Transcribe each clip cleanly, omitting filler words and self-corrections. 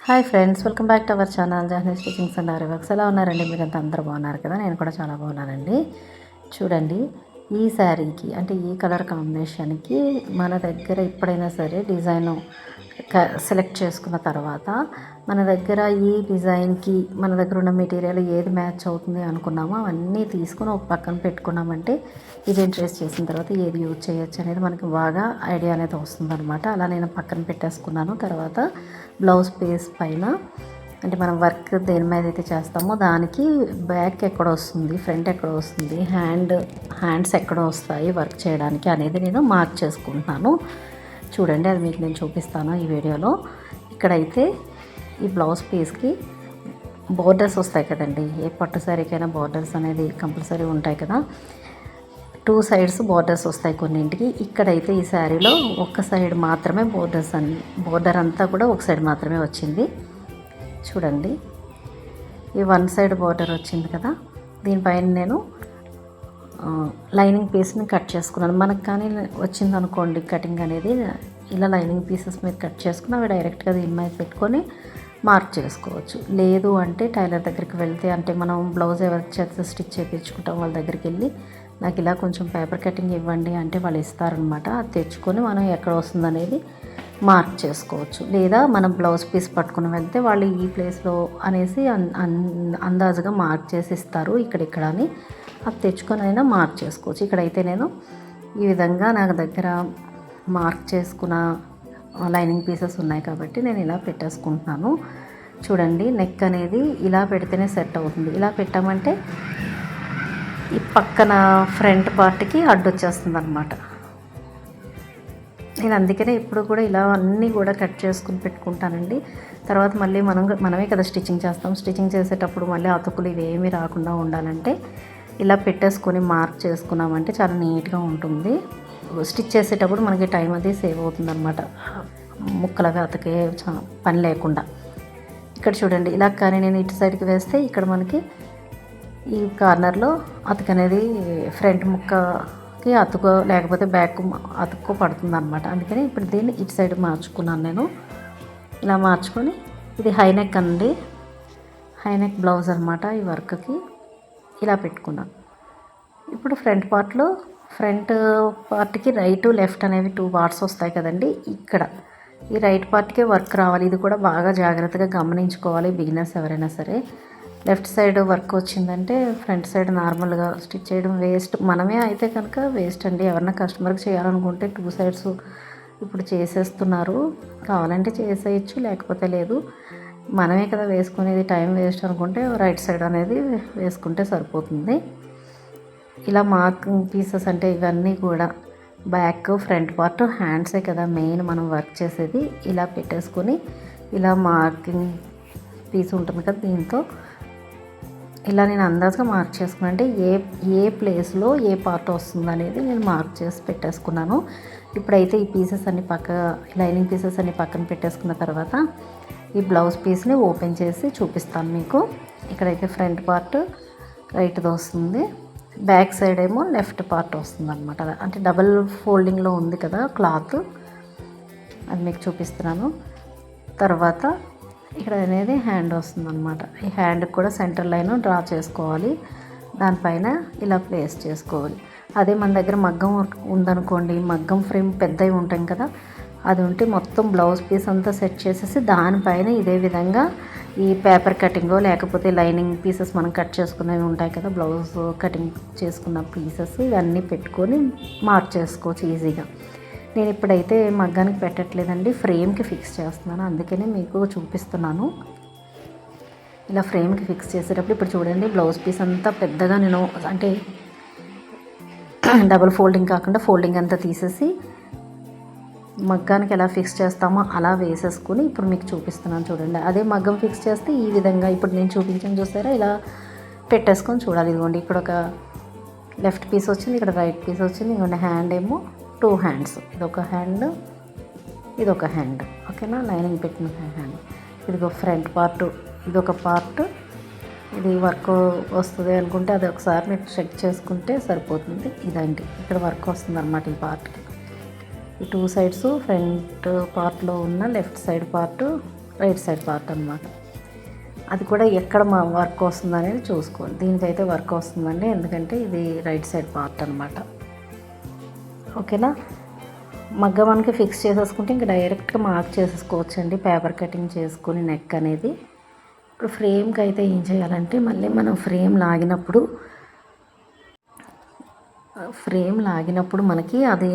Hi friends, welcome back to our channel Jahnavi stitchings and aari works. ఎలా ఉన్నారండి? మీరంతా అందరూ బాగున్నారు కదా? నేను కూడా చాలా బాగున్నానండి. చూడండి, ఈ శారీకి అంటే ఈ కలర్ కాంబినేషన్కి మన దగ్గర ఎప్పుడైనా సరే డిజైన్ సెలెక్ట్ చేసుకున్న తర్వాత మన దగ్గర ఈ డిజైన్కి మన దగ్గర ఉన్న మెటీరియల్ ఏది మ్యాచ్ అవుతుంది అనుకున్నామో అవన్నీ తీసుకుని ఒక పక్కన పెట్టుకున్నామంటే ఇది ట్రేస్ చేసిన తర్వాత ఏది యూజ్ చేయొచ్చు అనేది మనకి బాగా ఐడియా అనేది వస్తుందన్నమాట. అలా నేను పక్కన పెట్టేసుకున్నాను. తర్వాత బ్లౌజ్ పీస్ పైన అంటే మనం వర్క్ దేని మీద అయితే చేస్తామో దానికి బ్యాక్ ఎక్కడ వస్తుంది, ఫ్రంట్ ఎక్కడ వస్తుంది, హ్యాండ్స్ ఎక్కడ వస్తాయి వర్క్ చేయడానికి అనేది నేను మార్క్ చేసుకుంటున్నాను. చూడండి, అది మీకు నేను చూపిస్తాను ఈ వీడియోలో. ఇక్కడైతే ఈ బ్లౌజ్ పీస్కి బోర్డర్స్ వస్తాయి కదండి. ఏ పట్టు శారీకైనా బోర్డర్స్ అనేది కంపల్సరీ ఉంటాయి కదా. 2 సైడ్స్ బోర్డర్స్ వస్తాయి కొన్నింటికి. ఇక్కడైతే ఈ శారీలో ఒక సైడ్ మాత్రమే బోర్డర్ అంతా కూడా ఒక సైడ్ మాత్రమే వచ్చింది. చూడండి, ఈ 1 సైడ్ బోర్డర్ వచ్చింది కదా. దీనిపైన నేను లైనింగ్ పీస్ని కట్ చేసుకున్నాను. మనకు కానీ వచ్చింది అనుకోండి కటింగ్ అనేది, ఇలా లైనింగ్ పీసెస్ మీద కట్ చేసుకుని అవి డైరెక్ట్గా దీని మీద పెట్టుకొని మార్క్ చేసుకోవచ్చు. లేదు అంటే టైలర్ దగ్గరికి వెళ్తే, అంటే మనం బ్లౌజ్ ఎవరి చేత స్టిచ్ చేయించుకుంటాం వాళ్ళ దగ్గరికి వెళ్ళి నాకు ఇలా కొంచెం పేపర్ కటింగ్ ఇవ్వండి అంటే వాళ్ళు ఇస్తారనమాట. అది తెచ్చుకొని మనం ఎక్కడ వస్తుంది అనేది మార్క్ చేసుకోవచ్చు. లేదా మనం బ్లౌజ్ పీస్ పట్టుకుని వెళ్తే వాళ్ళు ఈ ప్లేస్లో అనేసి అందాజుగా మార్క్ చేసి ఇస్తారు ఇక్కడిక్కడ అని. అది తెచ్చుకొని అయినా మార్క్ చేసుకోవచ్చు. ఇక్కడైతే నేను ఈ విధంగా నాకు దగ్గర మార్క్ చేసుకున్న లైనింగ్ పీసెస్ ఉన్నాయి కాబట్టి నేను ఇలా పెట్టేసుకుంటున్నాను. చూడండి, నెక్ అనేది ఇలా పెడితేనే సెట్ అవుతుంది. ఇలా పెట్టామంటే ఈ పక్కన ఫ్రంట్ పార్ట్కి అడ్డొచ్చేస్తుంది అనమాట. నేను అందుకనే ఇప్పుడు కూడా ఇలా అన్నీ కూడా కట్ చేసుకుని పెట్టుకుంటానండి. తర్వాత మళ్ళీ మనమే కదా స్టిచ్చింగ్ చేస్తాం. స్టిచ్చింగ్ చేసేటప్పుడు మళ్ళీ అతుకులు ఇవేమీ రాకుండా ఉండాలంటే ఇలా పెట్టేసుకొని మార్క్ చేసుకున్నామంటే చాలా నీట్గా ఉంటుంది. స్టిచ్ చేసేటప్పుడు మనకి టైం అది సేవ్ అవుతుంది అనమాట, ముక్కలుగా అతకే పని లేకుండా. ఇక్కడ చూడండి, ఇలా కానీ నేను ఇటు సైడ్కి వేస్తే ఇక్కడ మనకి ఈ కార్నర్లో అతుకు అనేది ఫ్రంట్ ముక్కకి అతుకో లేకపోతే బ్యాక్ అతుక్కో పడుతుంది అనమాట. అందుకని ఇప్పుడు దీన్ని ఇటు సైడ్ మార్చుకున్నాను నేను. ఇలా మార్చుకొని ఇది హైనెక్ అండి, హైనెక్ బ్లౌజ్ అనమాట. ఈ వర్క్కి ఇలా పెట్టుకున్నాను. ఇప్పుడు ఫ్రంట్ పార్ట్కి రైట్ లెఫ్ట్ అనేవి 2 పార్ట్స్ వస్తాయి కదండి. ఇక్కడ ఈ రైట్ పార్ట్కే వర్క్ రావాలి. ఇది కూడా బాగా జాగ్రత్తగా గమనించుకోవాలి బిగినర్స్ ఎవరైనా సరే. లెఫ్ట్ సైడ్ వర్క్ వచ్చిందంటే ఫ్రంట్ సైడ్ నార్మల్గా స్టిచ్ చేయడం వేస్ట్. మనమే అయితే కనుక వేస్ట్ అండి. ఎవరైనా కస్టమర్కి చేయాలనుకుంటే 2 సైడ్స్ ఇప్పుడు చేసేస్తున్నారు. కావాలంటే చేసేయచ్చు, లేకపోతే లేదు. మనమే కదా వేసుకునేది, టైం వేస్ట్ అనుకుంటే రైట్ సైడ్ అనేది వేసుకుంటే సరిపోతుంది. ఇలా మార్కింగ్ పీసెస్ అంటే ఇవన్నీ కూడా బ్యాక్ ఫ్రంట్ పార్ట్ హ్యాండ్సే కదా మెయిన్ మనం వర్క్ చేసేది. ఇలా పెట్టేసుకొని ఇలా మార్కింగ్ పీస్ ఉంటుంది కదా, దీంతో ఇలా నేను అందాజుగా మార్క్ చేసుకున్నాను. అంటే ఏ ప్లేస్లో ఏ పార్ట్ వస్తుంది అనేది నేను మార్క్ చేసి పెట్టేసుకున్నాను. ఇప్పుడైతే ఈ పీసెస్ అన్ని లైనింగ్ పీసెస్ అన్ని పక్కన పెట్టేసుకున్న తర్వాత ఈ బ్లౌజ్ పీస్ని ఓపెన్ చేసి చూపిస్తాను మీకు. ఇక్కడైతే ఫ్రంట్ పార్ట్ రైట్ది వస్తుంది, బ్యాక్ సైడ్ ఏమో లెఫ్ట్ పార్ట్ వస్తుంది అనమాట. అంటే డబల్ ఫోల్డింగ్లో ఉంది కదా క్లాత్, అది మీకు చూపిస్తున్నాను. తర్వాత ఇక్కడ అనేది హ్యాండ్ వస్తుంది అనమాట. ఈ హ్యాండ్కి కూడా సెంటర్ లైన్ డ్రా చేసుకోవాలి, దానిపైన ఇలా ప్లేస్ చేసుకోవాలి. అదే మన దగ్గర మగ్గం ఉందనుకోండి, మగ్గం ఫ్రేమ్ పెద్దవి ఉంటాం కదా, అది ఉంటే మొత్తం బ్లౌజ్ పీస్ అంతా సెట్ చేసేసి దానిపైన ఇదే విధంగా ఈ పేపర్ కటింగో లేకపోతే లైనింగ్ పీసెస్ మనం కట్ చేసుకునేవి ఉంటాయి కదా, బ్లౌజ్ కటింగ్ చేసుకున్న పీసెస్ ఇవన్నీ పెట్టుకొని మార్క్ చేసుకోవచ్చు ఈజీగా. నేను ఇప్పుడైతే మగ్గానికి పెట్టట్లేదండి, ఫ్రేమ్కి ఫిక్స్ చేస్తున్నాను. అందుకనే మీకు చూపిస్తున్నాను. ఇలా ఫ్రేమ్కి ఫిక్స్ చేసేటప్పుడు ఇప్పుడు చూడండి, బ్లౌజ్ పీస్ అంతా పెద్దగా నేను అంటే డబుల్ ఫోల్డింగ్ కాకుండా ఫోల్డింగ్ అంతా తీసేసి మగ్గానికి ఎలా ఫిక్స్ చేస్తామో అలా వేసేసుకుని ఇప్పుడు మీకు చూపిస్తున్నాను. చూడండి, అదే మగ్గం ఫిక్స్ చేస్తే ఈ విధంగా ఇప్పుడు నేను చూపించాను చూసారా, ఇలా పెట్టేసుకొని చూడాలి. ఇదిగోండి, ఇక్కడ ఒక లెఫ్ట్ పీస్ వచ్చింది, ఇక్కడ రైట్ పీస్ వచ్చింది. ఇదిగోండి, హ్యాండ్ ఏమో 2 హ్యాండ్స్, ఇదొక హ్యాండ్ ఇదొక హ్యాండ్, ఓకేనా. లైనింగ్ పెట్టిన హ్యాండ్, ఇదిగో ఫ్రంట్ పార్ట్ ఇదొక పార్ట్. ఇది వర్క్ వస్తుంది అనుకుంటే అది ఒకసారి మీరు చెక్ చేసుకుంటే సరిపోతుంది. ఇదండి, ఇక్కడ వర్క్ వస్తుంది అన్నమాట ఈ పార్ట్కి. ఈ 2 సైడ్స్ ఫ్రంట్ పార్ట్లో ఉన్న left side part right side part అనమాట. అది కూడా ఎక్కడ మా వర్క్ వస్తుంది అనేది చూసుకోవాలి. దీనికైతే వర్క్ వస్తుందండి, ఎందుకంటే ఇది రైట్ సైడ్ పార్ట్ అనమాట. ఓకేనా. మగ్గ మనకి ఫిక్స్ చేసేసుకుంటే ఇంకా డైరెక్ట్గా మార్క్ చేసేసుకోవచ్చండి, పేపర్ కటింగ్ చేసుకుని నెక్ అనేది. ఇప్పుడు ఫ్రేమ్కి అయితే ఏం చేయాలంటే, మళ్ళీ మనం ఫ్రేమ్ లాగినప్పుడు మనకి అది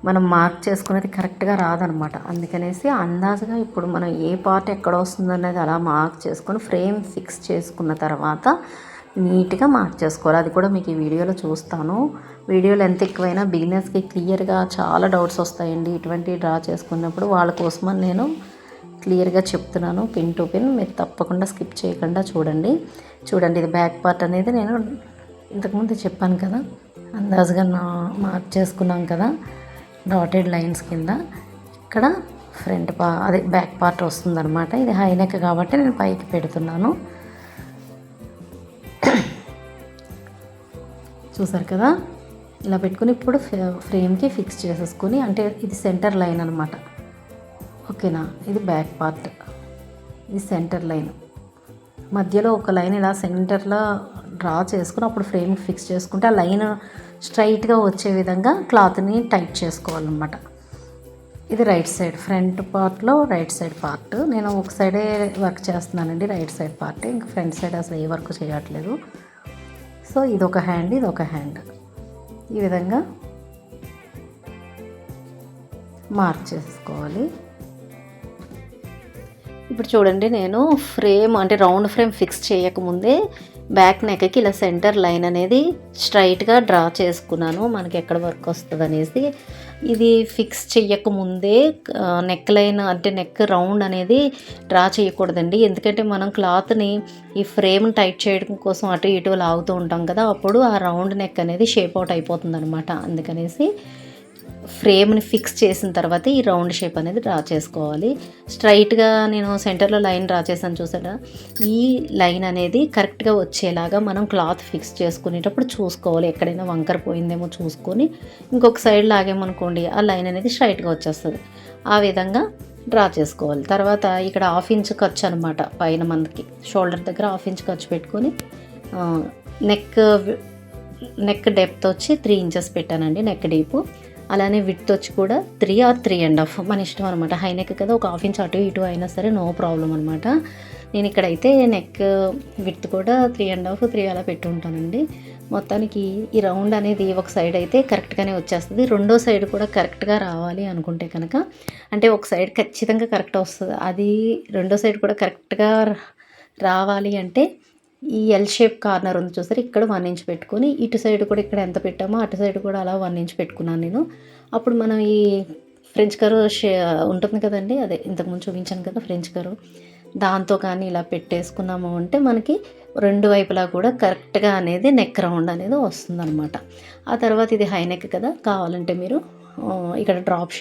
మనం మార్క్ చేసుకునేది కరెక్ట్గా రాదనమాట. అందుకనేసి అందాజుగా ఇప్పుడు మనం ఏ పార్ట్ ఎక్కడ వస్తుంది అనేది అలా మార్క్ చేసుకొని ఫ్రేమ్ ఫిక్స్ చేసుకున్న తర్వాత నీట్గా మార్క్ చేసుకోవాలి. అది కూడా మీకు ఈ వీడియోలో చూస్తాను. వీడియోలు ఎంత ఎక్కువైనా బిగినర్స్కి క్లియర్గా చాలా డౌట్స్ వస్తాయండి ఇటువంటి డ్రా చేసుకున్నప్పుడు. వాళ్ళ కోసమని నేను క్లియర్గా చెప్తున్నాను పిన్ టు పిన్. మీరు తప్పకుండా స్కిప్ చేయకుండా చూడండి. ఇది బ్యాక్ పార్ట్ అనేది నేను ఇంతకుముందు చెప్పాను కదా, అందాజుగా మార్క్ చేసుకున్నాం కదా డాటెడ్ లైన్స్ కింద. ఇక్కడ అదే బ్యాక్ పార్ట్ వస్తుందన్నమాట. ఇది హై నెక్ కాబట్టి నేను పైకి పెడుతున్నాను. చూసారు కదా, ఇలా పెట్టుకుని ఇప్పుడు ఫ్రేమ్కి ఫిక్స్ చేసేసుకొని, అంటే ఇది సెంటర్ లైన్ అనమాట. ఓకేనా. ఇది బ్యాక్ పార్ట్, ఇది సెంటర్ లైన్. మధ్యలో ఒక లైన్ ఇలా సెంటర్లో డ్రా చేసుకుని అప్పుడు ఫ్రేమ్కి ఫిక్స్ చేసుకుంటే ఆ లైన్ స్ట్రైట్గా వచ్చే విధంగా క్లాత్ని టైట్ చేసుకోవాలన్నమాట. ఇది రైట్ సైడ్ ఫ్రంట్ పార్ట్లో రైట్ సైడ్ పార్ట్. నేను ఒక సైడే వర్క్ చేస్తున్నానండి, రైట్ సైడ్ పార్ట్. ఇంకా ఫ్రంట్ సైడ్ అసలు ఏ వర్క్ చేయట్లేదు. సో ఇదొక హ్యాండ్, ఇదొక హ్యాండ్. ఈ విధంగా మార్క్ చేసుకోవాలి. ఇప్పుడు చూడండి, నేను ఫ్రేమ్ అంటే రౌండ్ ఫ్రేమ్ ఫిక్స్ చేయకముందే బ్యాక్ నెక్కి ఇలా సెంటర్ లైన్ అనేది స్ట్రైట్గా డ్రా చేసుకున్నాను, మనకి ఎక్కడ వర్క్ వస్తుంది అనేసి. ఇది ఫిక్స్ చేయకముందే నెక్ లైన్ అంటే నెక్ రౌండ్ అనేది డ్రా చేయకూడదండి, ఎందుకంటే మనం క్లాత్ని ఈ ఫ్రేమ్ టైట్ చేయడం కోసం అటు ఇటు లాగుతూ ఉంటాం కదా, అప్పుడు ఆ రౌండ్ నెక్ అనేది షేప్ అవుట్ అయిపోతుంది అనమాట. అందుకనేసి ఫ్రేమ్ని ఫిక్స్ చేసిన తర్వాత ఈ రౌండ్ షేప్ అనేది డ్రా చేసుకోవాలి. స్ట్రైట్గా నేను సెంటర్లో లైన్ డ్రా చేశాను చూసారా, ఈ లైన్ అనేది కరెక్ట్గా వచ్చేలాగా మనం క్లాత్ ఫిక్స్ చేసుకునేటప్పుడు చూసుకోవాలి. ఎక్కడైనా వంకర పోయిందేమో చూసుకొని ఇంకొక సైడ్ లాగేమనుకోండి ఆ లైన్ అనేది స్ట్రైట్గా వచ్చేస్తుంది. ఆ విధంగా డ్రా చేసుకోవాలి. తర్వాత ఇక్కడ 1/2 ఇంచ్ ఖర్చు అనమాట, పైన మనకి షోల్డర్ దగ్గర 1/2 ఇంచ్ ఖర్చు పెట్టుకొని నెక్ డెప్త్ వచ్చి 3 ఇంచెస్ పెట్టానండి, నెక్ డీపు. అలానే విడ్త్ వచ్చి కూడా 3 or 3.5 మన ఇష్టం అనమాట. హై నెక్ కదా, ఒక 1/2 ఇంచ్ అటు ఇటు అయినా సరే నో ప్రాబ్లం అనమాట. నేను ఇక్కడైతే నెక్ విడ్త్ కూడా 3.5, 3 అలా పెట్టి ఉంటానండి. మొత్తానికి ఈ రౌండ్ అనేది ఒక సైడ్ అయితే కరెక్ట్గానే వచ్చేస్తుంది. రెండో సైడ్ కూడా కరెక్ట్గా రావాలి అనుకుంటే కనుక, అంటే ఒక సైడ్ ఖచ్చితంగా కరెక్ట్ వస్తుంది, అది రెండో సైడ్ కూడా కరెక్ట్గా రావాలి అంటే ఈ ఎల్ షేప్ కార్నర్ ఉంది చూసారు, ఇక్కడ 1 ఇంచ్ పెట్టుకొని ఇటు సైడ్ కూడా ఇక్కడ ఎంత పెట్టామో అటు సైడ్ కూడా అలా 1 ఇంచ్ పెట్టుకున్నాను నేను. అప్పుడు మనం ఈ ఫ్రెంచ్ కర్వ్ ఉంటుంది కదండి, అదే ఇంతకుముందు చూపించాను కదా ఫ్రెంచ్ కర్వ్, దాంతో కానీ ఇలా పెట్టేసుకున్నాము అంటే మనకి రెండు వైపులా కూడా కరెక్ట్గా అనేది నెక్ రౌండ్ అనేది వస్తుందన్నమాట. ఆ తర్వాత ఇది హై నెక్ కదా, కావాలంటే మీరు ఇక్కడ డ్రాప్